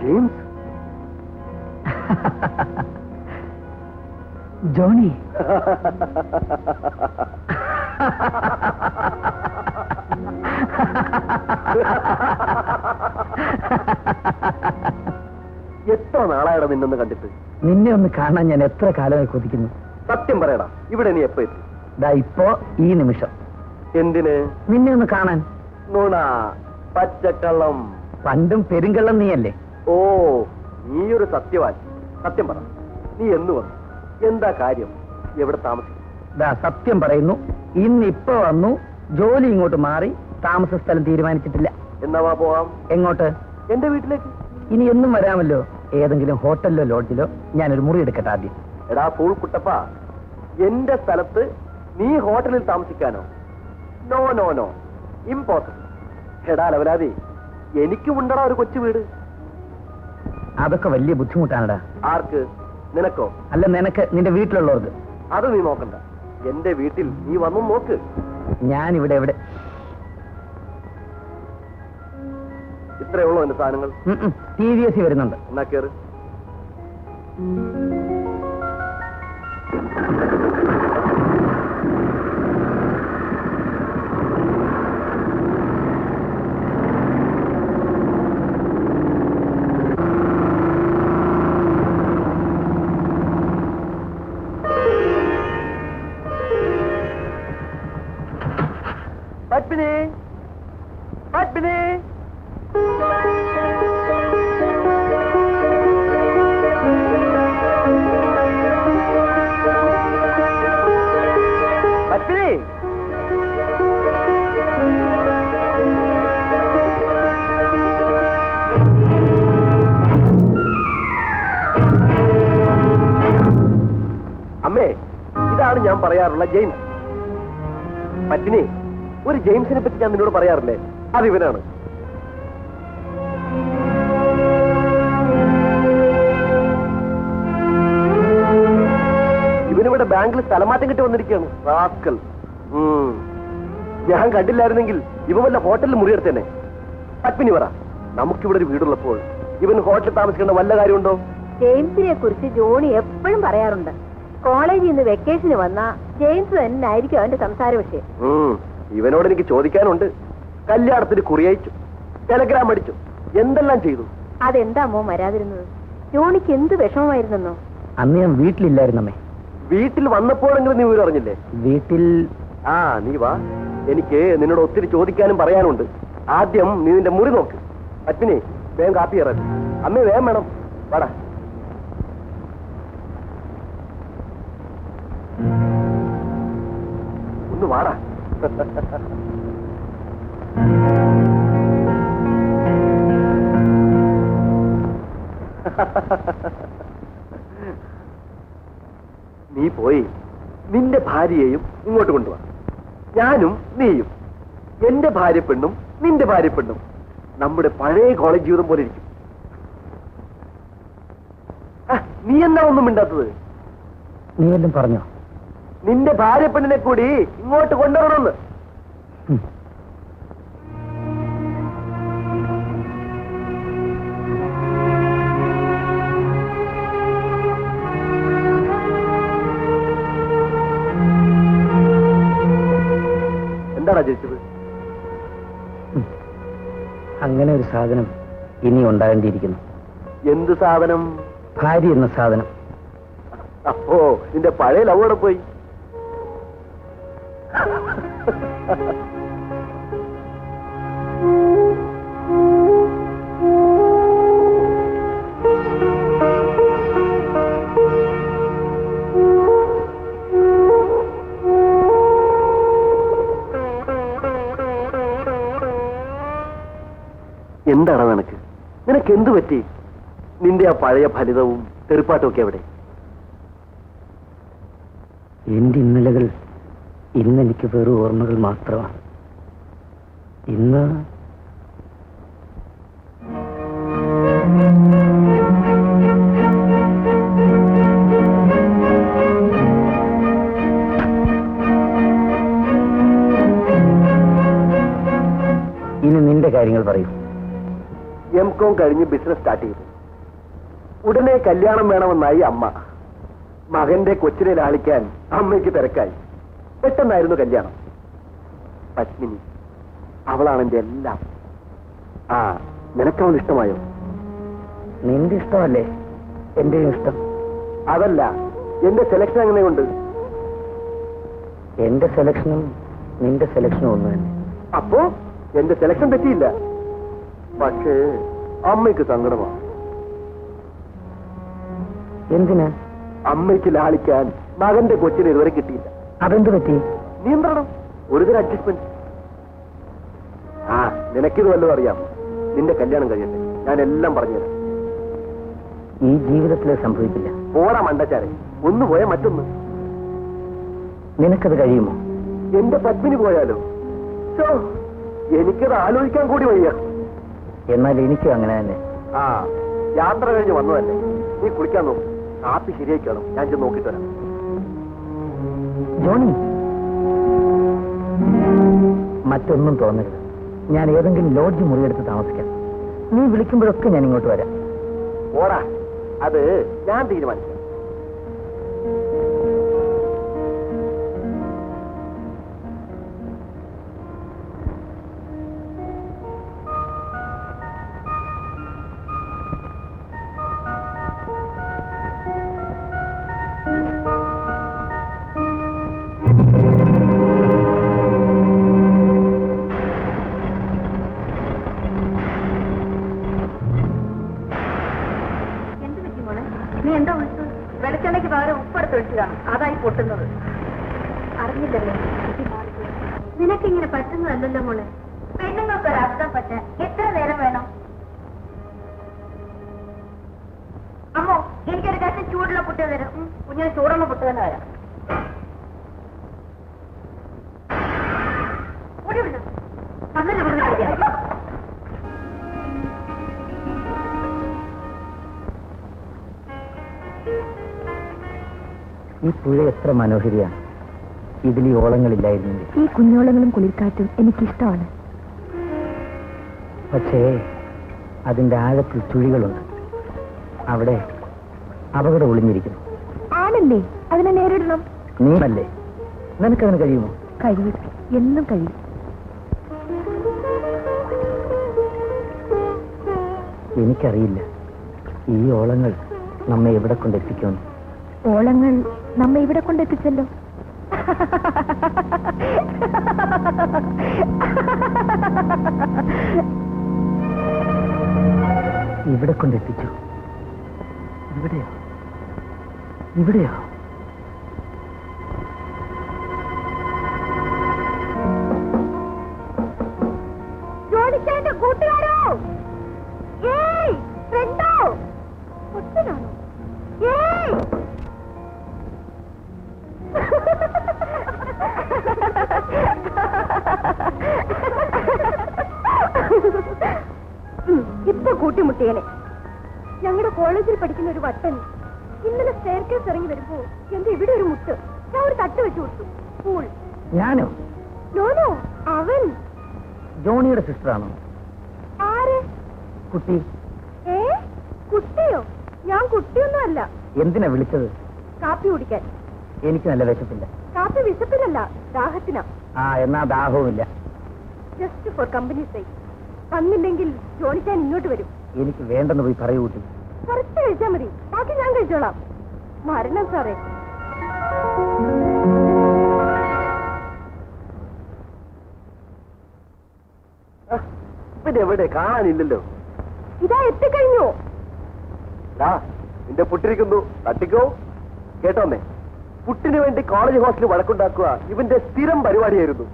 James. Johnny. എത്ര നാളായടാ നിന്നൊന്ന് കണ്ടിട്ട്? നിന്നെ ഒന്ന് കാണാൻ ഞാൻ എത്ര കാലമായി കൊതിക്കുന്നു. സത്യം പറയടാ, ഇവിടെ നീ എപ്പോ എത്തി? ദാ ഇപ്പോ ഈ നിമിഷം. എന്തിന്? നിന്നെ ഒന്ന് കാണാൻ. നുണ, പച്ചക്കള്ളം. പണ്ടും പെരുങ്കള്ളം നീയല്ലേ? ഓ, നീയൊരു സത്യവാൻ. സത്യം പറ, നീ എന്ന് വന്നു? എന്താ കാര്യം? എവിടെ താമസിക്കും? ദാ സത്യം പറയുന്നു, ഇന്നിപ്പോ വന്നു. ജോലി ഇങ്ങോട്ട് മാറി, താമസ സ്ഥലം തീരുമാനിച്ചിട്ടില്ല. എന്നാ വാ പോവാം. എങ്ങോട്ട്? എന്റെ വീട്ടിലേക്ക്. ഇനി എന്നും വരാമല്ലോ. ഏതെങ്കിലും ഹോട്ടലിലോ ലോഡ്ജിലോ ഞാനൊരു മുറി എടുക്കട്ടെ ആദ്യം. എടാ ഫൂൾ കുട്ടപ്പ, എന്റെ സ്ഥലത്ത് നീ ഹോട്ടലിൽ താമസിക്കാനോ? No no no, impossible. എടാ ലവലാതി, എനിക്കുമുണ്ടടാ ഒരു കൊച്ചു വീട്. അതൊക്കെ വലിയ ബുദ്ധിമുട്ടാണടാ. ആർക്ക്? നിനക്കോ? അല്ല, നിനക്ക്, നിന്റെ വീട്ടിലുള്ളവർക്ക്. അത് നീ നോക്കണ്ട. എന്റെ വീട്ടിൽ നീ വന്നു നോക്ക്. ഞാനിവിടെ എവിടെ? ഇത്രയുള്ളൂ എന്റെ സാധനങ്ങൾ. TVS വരുന്നുണ്ട്. എന്നാ കേറ്. പത്മിനി, പത്മിനി. പത്മിനി, അമ്മേ, ഇതാണ് ഞാൻ പറയാറുള്ള ജെയിംസ്. പത്മിനി, ഒരു ജെയിംസിനെ പറ്റി ഞാൻ നിന്നോട് പറയാറില്ലേ? അതിവനാണ്. ഇവനിവിടെ ബാങ്കിൽ സ്ഥലമാറ്റം കിട്ടി വന്നിരിക്കുകയാണ്. റാസ്കൽ. ഞാൻ കണ്ടില്ലായിരുന്നെങ്കിൽ ഇവ വല്ല ഹോട്ടലിൽ മുറിയെടുത്തേനെ. പത്മിനി പറ, നമുക്കിവിടെ ഒരു വീടുള്ളപ്പോൾ ഇവൻ ഹോട്ടലിൽ താമസിക്കേണ്ട വല്ല കാര്യമുണ്ടോ? ജെയിംസിനെ കുറിച്ച് ജോണി എപ്പോഴും പറയാറുണ്ട്. കോളേജിൽ നിന്ന് വെക്കേഷന് വന്ന ജെയിംസ് തന്നെ ആയിരിക്കും അവന്റെ സംസാര വിഷയം. ഇവനോട് എനിക്ക് ചോദിക്കാനുണ്ട്. കല്യാണത്തിന് കുറിയയച്ചു, ടെലഗ്രാം അടിച്ചു, എന്തെല്ലാം ചെയ്തു. അതെന്താ അമ്മോ വരാതിരുന്നത്? ജോണിക്ക് എന്ത് വിഷമമായിരുന്നോ? അന്ന് ഞാൻ വീട്ടിലില്ലായിരുന്നമ്മേ. വീട്ടിൽ വന്നപ്പോഴെങ്കിലും നീ വിവരം അറിഞ്ഞില്ലേ? വീട്ടിൽ. നീ വാ, എനിക്ക് നിന്നോട് ഒത്തിരി ചോദിക്കാനും പറയാനുണ്ട്. ആദ്യം നീ നിന്റെ മുറി നോക്ക്. പത്മിനി, വേഗം കാപ്പി ഇറ. അമ്മേ വേഗം വേണം. വാടാ. ഒന്ന് വാടാ. നീ പോയി നിന്റെ ഭാര്യയെയും ഇങ്ങോട്ട് കൊണ്ടുവാ. ഞാനും നീയും, എന്റെ ഭാര്യ പെണ്ണും നിന്റെ ഭാര്യ പെണ്ണും നമ്മുടെ പഴയ കോളേജ് ജീവിതം പോലെ ഇരിക്കും. നീ എന്താ ഒന്നും മിണ്ടാത്തത്? നീ വല്ലതും പറഞ്ഞോ? നിന്റെ ഭാര്യ പെണ്ണിനെ കൂടി ഇങ്ങോട്ട് കൊണ്ടുവരണമെന്ന്. എന്താടാ ജയിച്ചത്? അങ്ങനെ ഒരു സാധനം ഇനി ഉണ്ടാകേണ്ടിയിരിക്കുന്നു. എന്ത് സാധനം? ഭാര്യ എന്ന സാധനം. അപ്പോ നിന്റെ പഴയ ലവ് അവിടെ പോയി. എന്താടാ നിനക്ക്? നിനക്ക് എന്തു പറ്റി? നിന്റെ ആ പഴയ ഫലിതവും തെറിപ്പാട്ടും ഒക്കെ എവിടെ? എന്റെ ഇന്നലകൾ ഇന്നെനിക്ക് വെറും ഓർമ്മകൾ മാത്രമാണ്. ഇന്ന് ഇനി നിന്റെ കാര്യങ്ങൾ പറയൂ. M.Com കഴിഞ്ഞ് ബിസിനസ് സ്റ്റാർട്ട് ചെയ്തു. ഉടനെ കല്യാണം വേണമെന്നായി അമ്മ. മകന്റെ കൊച്ചിനെ ലാളിക്കാൻ അമ്മയ്ക്ക് തിരക്കായി. പെട്ടെന്നായിരുന്നു കല്യാണം. പത്മിനി, അവളാണ് എന്റെ എല്ലാം. ആ, നിനക്കവൾ ഇഷ്ടമായോ? നിന്റെ ഇഷ്ടമല്ലേ എന്റെയും ഇഷ്ടം. അതല്ല, എന്റെ സെലക്ഷൻ എങ്ങനെയുണ്ട്? എന്റെ സെലക്ഷനും നിന്റെ സെലക്ഷനും ഒന്ന് തന്നെ. അപ്പോ എന്റെ സെലക്ഷൻ തെറ്റിയില്ല. പക്ഷേ അമ്മയ്ക്ക് സങ്കടമാണ്. എന്തിനാ? അമ്മയ്ക്ക് ലാളിക്കാൻ മകന്റെ കൊച്ചിനെ ഇതുവരെ കിട്ടിയില്ല. അതെന്ത് പറ്റി? നിയന്ത്രണം, ഒരുതരം അഡ്ജസ്റ്റ്മെന്റ്. ആ, നിനക്കിത് വല്ലതും അറിയാം. നിന്റെ കല്യാണം കഴിയട്ടെ, ഞാൻ എല്ലാം പറഞ്ഞുതരാം. ഈ ജീവിതത്തിലെ സംഭവിക്കില്ല. ഓടാ മണ്ടച്ചാരെ, ഒന്ന് പോയാ മറ്റൊന്ന്. നിനക്കത് കഴിയുമോ? എന്റെ പത്മിനി പോയാലോ? ഛോ, എനിക്കത് ആലോചിക്കാൻ കൂടി വയ്യ. എന്നാൽ എനിക്കും അങ്ങനെ തന്നെ. ആ, യാത്ര കഴിഞ്ഞ് വന്നതല്ലേ, നീ കുളിക്കാൻ നോക്കും. കാപ്പി ശരിയാക്കണം, ഞാൻ ചെന്ന് നോക്കിട്ട് വരാം. ജോണി, മറ്റൊന്നും തോന്നരുത്. ഞാൻ ഏതെങ്കിലും ലോഡ്ജ് മുറിയെടുത്ത് താമസിക്കാം. നീ വിളിക്കുമ്പോഴൊക്കെ ഞാൻ ഇങ്ങോട്ട് വരാം. ഓടാ, അത് ഞാൻ തീരുമാനിക്കാം. നീ എന്താ വിളിച്ചു? വെളിച്ചെണ്ണയ്ക്ക് പകരം ഉപ്പെടുത്ത് ഒഴിച്ചതാണ്, അതായി പൊട്ടുന്നത്. അറിഞ്ഞില്ലല്ലേ? നിനക്കിങ്ങനെ പറ്റുന്നതല്ലല്ലോ മോളെ. പെണ്ണുങ്ങൾക്കൊരർത്ഥം പറ്റാൻ എത്ര നേരം വേണം? അമ്മോ, എനിക്കൊരു കഷ്ണം ചൂടുള്ള പുട്ട് തരാം. കുഞ്ഞിന് ചൂടുള്ള പുട്ട് തന്നെ തരാം. അങ്ങനെ ഈ പുഴ എത്ര മനോഹരിയാണ്. ഇതിൽ ഈ ഓളങ്ങളില്ലായിരുന്നെങ്കിൽ. ഈ കുഞ്ഞോളങ്ങളും കുളിർക്കാറ്റും എനിക്കിഷ്ടമാണ്. പക്ഷേ അതിന്റെ ആഴത്തിൽ ചുഴികളുണ്ട്. അവിടെ അപകടം ഒളിഞ്ഞിരിക്കുന്നു. ആണല്ലേ, അതിനെ നേരിടണം. നീയല്ലേ, നിനക്കതിന് കഴിയുമോ? കഴിയും, എന്നും കഴിയും. എനിക്കറിയില്ല ഈ ഓളങ്ങൾ നമ്മെ എവിടെ കൊണ്ടെത്തിക്കുമെന്ന്. ഓളങ്ങൾ നമ്മെ ഇവിടെ കൊണ്ടെത്തിച്ചല്ലോ. ഇവിടെ കൊണ്ടെത്തിച്ചു. ഇവിടെയോ? ഇവിടെയോ? ജോലിച്ചേന്റെ കൂട്ടുകാരോ, ഏയ് ഫ്രണ്ടോ, ഒറ്റനാണോ? ഏയ് ഇപ്പൊ കൂട്ടിമുട്ടിയനെ. ഞങ്ങളുടെ കോളേജിൽ പഠിക്കുന്ന ഒരു വട്ടൻ ഇന്നലെ സ്റ്റെയർകേസ് ഇറങ്ങി വരുമ്പോ എന്റെ ഇവിടെ ഒരു മുട്ട്, ഞാൻ ഒരു തട്ട് വെച്ചു കൊടുത്തു. സ്കൂൾ. ഞാനോ? നോനോ, അവൻ. ജോണിയുടെ സിസ്റ്ററാണോ? ആര്? കുട്ടി. കുട്ടിയോ? ഞാൻ കുട്ടിയൊന്നും അല്ല. എന്തിനാ വിളിച്ചത്? കാപ്പി കുടിക്കാൻ. എനിക്ക് നല്ല വിശപ്പില്ല. കാപ്പി വിശപ്പിലല്ല, ദാഹത്തിനാ. ആ, എന്നാ ദാഹവുമില്ല. Just for company side. വന്നില്ലെങ്കിൽ ജോലിക്കാൻ ഇങ്ങോട്ട് വരും. എനിക്ക് വേണ്ടെന്ന് പോയി പറയൂ കുട്ടി. കുറച്ച് കഴിച്ചാ മതി, ബാക്കി ഞാൻ കഴിച്ചോളാം. മരണം സാറേ. പിന്നെ എവിടെ കാണാനില്ലല്ലോ. ഇതാ എത്തിക്കഴിഞ്ഞു. നിന്റെ പുട്ടിരിക്കുന്നു, തട്ടിക്കോ. കേട്ടോന്നേ, പുട്ടിന് വേണ്ടി കോളേജ് ഹോസ്റ്റലിൽ വഴക്കുണ്ടാക്കുക ഇവന്റെ സ്ഥിരം പരിപാടിയായിരുന്നു.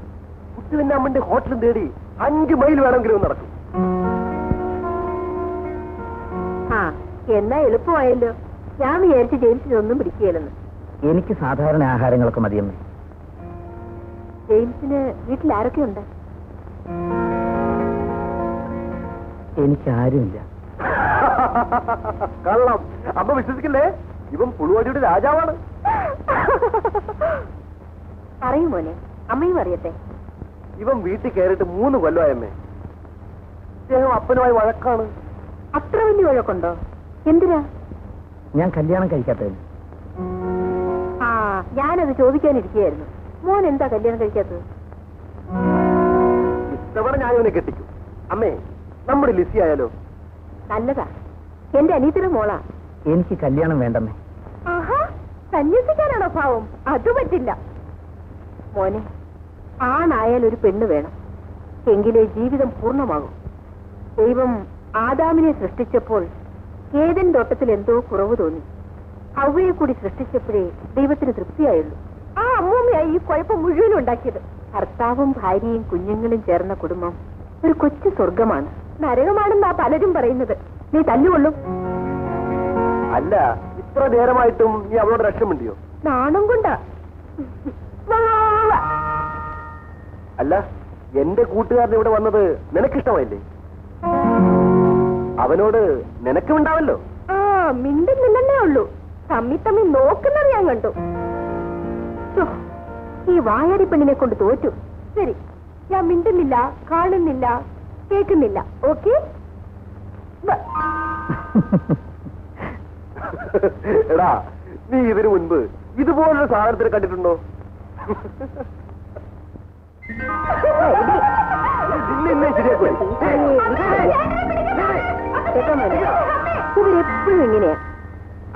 പുട്ടി പിന്നെ അമ്മന്റെ ഹോട്ടലും തേടി 5 മൈൽ വേണമെങ്കിലും നടക്കും. ആ, എന്നാ എളുപ്പമായല്ലോ. ഞാൻ വിചാരിച്ചു ജെയിംസിനൊന്നും പിടിക്കുകയില്ലെന്ന്. എനിക്ക് സാധാരണ ആഹാരങ്ങളൊക്കെ മതിയമ്മേ. ജെയിംസിന് വീട്ടിൽ ആരൊക്കെയുണ്ട്? എനിക്ക് ആരുമില്ല. കള്ളം. അമ്മ വിശ്വസിക്കില്ലേ? ഇവൻ പുളുവാടിയുടെ രാജാവാണ്. പറയൂ മോനെ, അമ്മയും അറിയട്ടെ. ഇവൻ വീട്ടിൽ കയറിയിട്ട് 3 കൊല്ലമായമ്മേ. അദ്ദേഹം അപ്പനുമായി വഴക്കാണ്. അത്ര വലിയ വഴക്കുണ്ടോ? എന്തിനാ? ഞാൻ കല്യാണം കഴിക്കാത്തതിന്. ആ, ഞാനത് ചോദിക്കാനിരിക്കുകയായിരുന്നു. മോൻ എന്താ കല്യാണം കഴിക്കാത്തത്? ഇത്തവണ ഞാൻ ഇവനെ കെട്ടിക്കും. അമ്മേ, നമ്മുടെ ലിസി ആയാലോ? നല്ലതാ. എന്റെ അനിയത്തിന്റെ മോളാ. എനിക്ക് കല്യാണം വേണ്ടമ്മേ. ആഹാ, സന്യസിക്കാനാണോ ഭാവം? അത് പറ്റില്ല മോനെ. ആണായാൽ ഒരു പെണ്ണ് വേണം, എങ്കിലേ ജീവിതം പൂർണ്ണമാകും. ദൈവം ആദാമിനെ സൃഷ്ടിച്ചപ്പോൾ ഏദൻ തോട്ടത്തിൽ എന്തോ കുറവ് തോന്നി. ഹവ്വയെ കൂടി സൃഷ്ടിച്ചപ്പോഴേ ദൈവത്തിന് തൃപ്തിയായുള്ളൂ. ആ അമ്മൂമ്മയായി ഈ കുഴപ്പം മുഴുവനും ഉണ്ടാക്കിയത്. ഭർത്താവും ഭാര്യയും കുഞ്ഞുങ്ങളും ചേർന്ന കുടുംബം ഒരു കൊച്ചു സ്വർഗമാണ്. നരകമാണെന്നാ പലരും പറയുന്നത്. നീ തല്ലുകൊള്ളും. അല്ല, ഇത്ര നേരമായിട്ടും നീ അവളോട് രക്ഷമുണ്ടിയോ? നാണം കൊണ്ടാ. അല്ല, എന്റെ കൂട്ടുകാരൻ ഇവിടെ വന്നത് നിനക്കിഷ്ടമായില്ലേ? അവനോട് നിനക്കുമുണ്ടാവല്ലോ. ആ, മിണ്ടുന്നില്ലെന്നേ ഉള്ളൂ. തമ്മി തമ്മി നോക്കുന്നത് ഞാൻ കണ്ടു. ഛോ, ഈ വായാടി പെണ്ണിനെ കൊണ്ട് തോറ്റു. ശരി, ഞാൻ മിണ്ടുന്നില്ല, കാണുന്നില്ല, കേൾക്കുന്നില്ല. ഓക്കെ? എടാ, നീ ഇതിനു മുൻപ് ഇതുപോലൊരു സാധനത്തിന് കണ്ടിട്ടുണ്ടോ? ഇവരെപ്പോഴും ഇങ്ങനെയാ.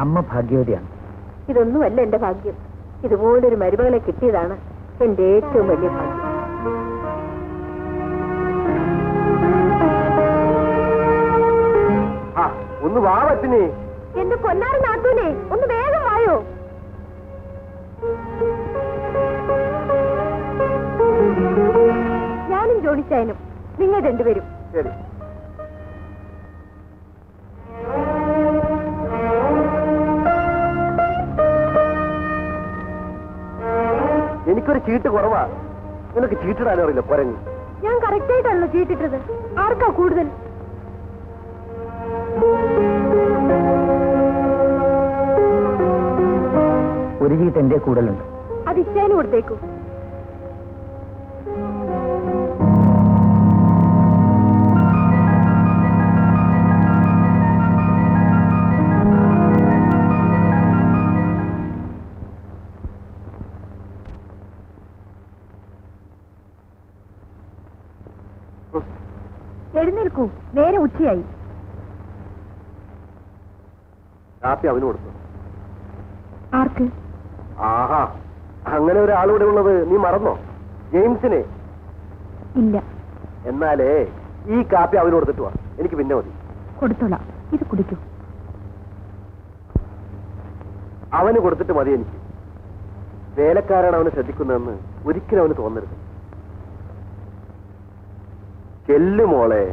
അമ്മ ഭാഗ്യവതിയാണ്. ഇതൊന്നുമല്ല എന്റെ ഭാഗ്യം. ഇതുപോലൊരു മരുമകളെ കിട്ടിയതാണ് എന്റെ ഏറ്റവും വലിയ ഭാഗ്യം. ആ, ഒന്ന് വാ പറ്റിനെ. എന്റെ പൊന്നാറ് നാത്തൂനെ, ഒന്ന് വേഗം വായോ. ഞാനും ജോണിച്ചായനും, നിങ്ങൾ രണ്ടുപേരും. ശരി. എനിക്കൊരു ചീട്ട് കുറവാ. നിനക്ക് ചീട്ടിടാനോ അറിയില്ല പോരങ്ങ്. ഞാൻ കറക്റ്റ് ആയിട്ടാണല്ലോ ചീട്ടിട്ടത്. ആർക്കാ കൂടുതൽ? ഒരു ചീട്ട് എന്റെ കൂടുതലുണ്ട്. അത് ഇച്ചാനും കൊടുത്തേക്കൂ. എഴുന്നേൽക്കൂ, നേരെ ഉച്ചയായി. കാപ്പി അവന് കൊടുത്തു. ആർക്ക്? ആഹാ, അങ്ങനെ ഒരാളൂടെ ഉള്ളത് നീ മറന്നോ? ജെയിംസിനെ. ഇല്ല. എന്നാലേ ഈ കാപ്പി അവന് കൊടുത്തിട്ട് വാ. എനിക്ക് പിന്നെ മതി. കൊടുത്തോളാം, ഇത് കുടിക്കൂ. അവന് കൊടുത്തിട്ട് മതി എനിക്ക്. വേലക്കാരാണ് അവനെ ശ്രദ്ധിക്കുന്നതെന്ന് ഒരിക്കലും അവന് തോന്നരുത്. ചെല്ലു മോളെ.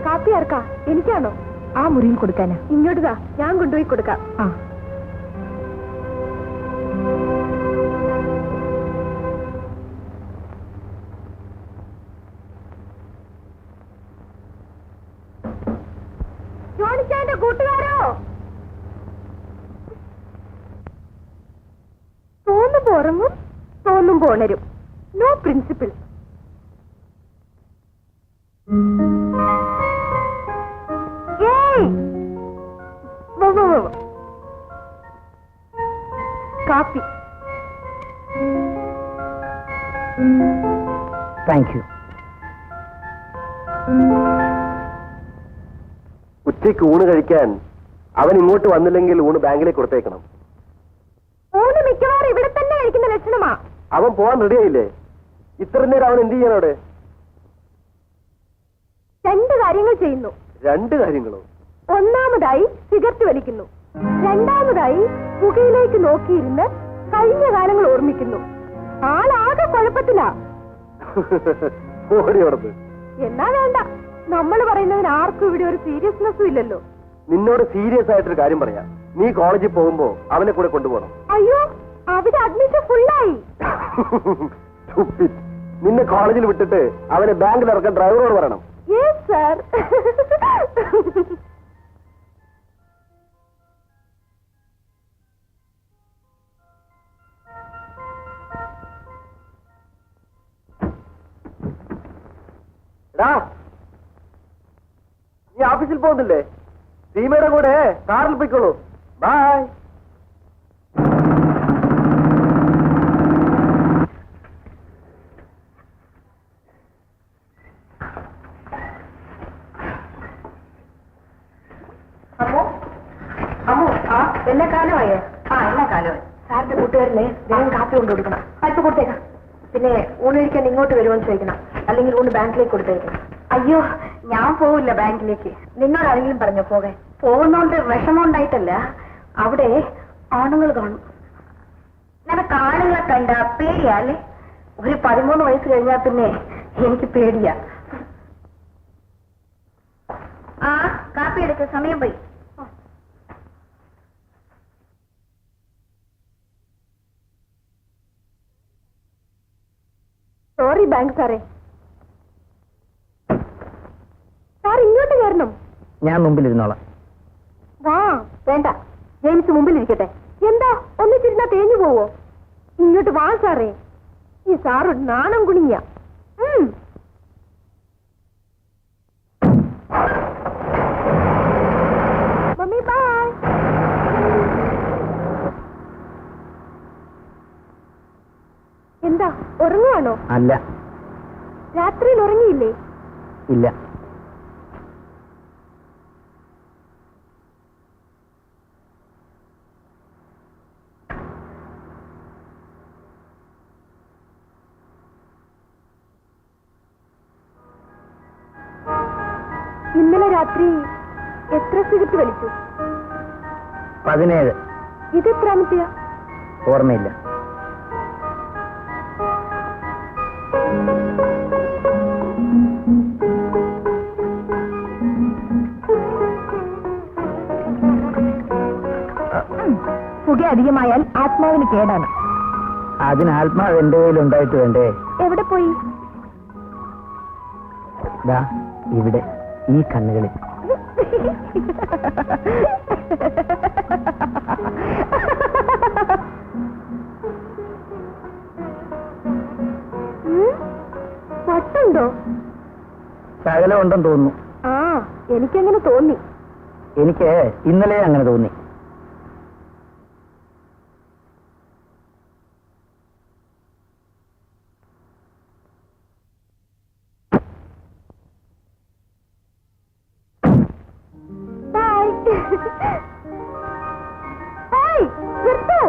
കാപ്പി ആർക്കാ? എനിക്കാണോ? ആ മുറിയിൽ കൊടുക്കാനാ. ഇങ്ങോട്ടാ, ഞാൻ കൊണ്ടുപോയി കൊടുക്കാം. ആ, ജോണിച്ചാന്റെ കൂട്ടുകാരോ? തോന്നുമ്പോ ഉറങ്ങും, തോന്നുമ്പോ ഉണരും. No principle. കാപ്പി. Thank you. ഉച്ചയ്ക്ക് ഊണ് കഴിക്കാൻ അവൻ ഇങ്ങോട്ട് വന്നില്ലെങ്കിൽ ഊണ് ബാങ്കിലേക്ക് കൊടുത്തേക്കണം. ഊണ് മിക്കവാറും ഇവിടെ തന്നെ കഴിക്കുന്ന ലക്ഷണമാ. അവൻ പോവാൻ റെഡിയായില്ലേ? ഇത്ര നേരം അവൻ എന്ത് ചെയ്യാനോടെ? രണ്ട് കാര്യങ്ങൾ ചെയ്യുന്നു. രണ്ട് കാര്യങ്ങളോ? ഒന്നാമതായി സിഗരറ്റ് വലിക്കുന്നു. രണ്ടാമതായി പുകയിലേക്ക് നോക്കിയിരുന്ന് കഴിഞ്ഞ കാലങ്ങൾ ഓർമ്മിക്കുന്നു. ആളാകെ കുഴപ്പത്തിലാ. ഓടിയോടത്ത്. എന്നാ വേണ്ട, നമ്മൾ പറയുന്നതിന് ആർക്കും ഇവിടെ ഒരു സീരിയസ്നെസ്സും ഇല്ലല്ലോ. നിന്നോട് സീരിയസ് ആയിട്ടൊരു കാര്യം പറയാം. നീ കോളേജിൽ പോകുമ്പോ അവനെ കൂടെ കൊണ്ടുപോകണം. അയ്യോ, അവിടെ അഡ്മിഷൻ ഫുള്ളായി. നിന്നെ കോളേജിൽ വിട്ടിട്ട് അവനെ ബാങ്കിൽ ഇറക്കാൻ ഡ്രൈവറോട് പറയണം. Yes sir. എടാ, നീ ഓഫീസിൽ പോകുന്നില്ലേ? സീമയുടെ കൂടെ കാറിൽ പോയിക്കോളൂ. ബൈ. അമ്മോ അമ്മോ, ആ എല്ലാ കാലമായോ? ആ എല്ലാ കാലമായി. സാറിന്റെ കൂട്ടുകാരനെ വേഗം കാപ്പി കൊണ്ട് കൊടുക്കണം. അല്പം കൊടുത്തേക്കാം. പിന്നെ ഊണൊഴിക്കാൻ ഇങ്ങോട്ട് വരുമോന്ന് ചോദിക്കണം. അല്ലെങ്കിൽ ഊണ് ബാങ്കിലേക്ക് കൊടുത്തേക്കണം. അയ്യോ, ഞാൻ പോവില്ല ബാങ്കിലേക്ക്. നിന്നോട് ആരെങ്കിലും പറഞ്ഞോ പോകാൻ? പോകുന്നോണ്ട് വിഷമം ഉണ്ടായിട്ടല്ല, അവിടെ ആണുങ്ങൾ കാണും. നിനക്ക് ആണുങ്ങളെ കണ്ട പേടിയാ അല്ലേ? ഒരു 13 വയസ്സ് കഴിഞ്ഞാൽ പിന്നെ എനിക്ക് പേടിയാ. ആ കാപ്പി എടുക്ക, സമയം പോയി. സോറി ബാങ്ക് സാറേ. സാർ ഇങ്ങോട്ട് കയറണം. ഞാൻ മുമ്പിലിരുന്നോളാം. വാ. വേണ്ട, ജെയിംസ് മുമ്പിലിരിക്കട്ടെ. എന്താ ഒന്നിച്ചിരുന്നാ തേഞ്ഞു പോവോ? ഇങ്ങോട്ട് വാ സാറേ. ഈ സാറ് നാണം കുണിഞ്ഞ. Mummy bye. എന്താ ഉറങ്ങുവാണോ? അല്ല. രാത്രിയിൽ ഉറങ്ങിയില്ലേ? ഇല്ല. ഇന്നലെ രാത്രി എത്ര സിഗരറ്റ് വലിച്ചു? 17. ഇതെത്രാമത്തെയാ? ഓർമ്മയില്ല. പുക അധികമായാൽ ആത്മാവിന് കേടാണ്. അതിന് ആത്മാവ് എന്റെ കയ്യിലുണ്ടായിട്ട് വേണ്ടേ? എവിടെ പോയി? ദാ ഇവിടെ, ഈ കണ്ണുകളിൽ. വട്ടുണ്ടോ? ശകലം ഉണ്ടെന്ന് തോന്നുന്നു. ആ, എനിക്കങ്ങനെ തോന്നി. എനിക്ക് ഇന്നലെ അങ്ങനെ തോന്നി. നിർത്തോ.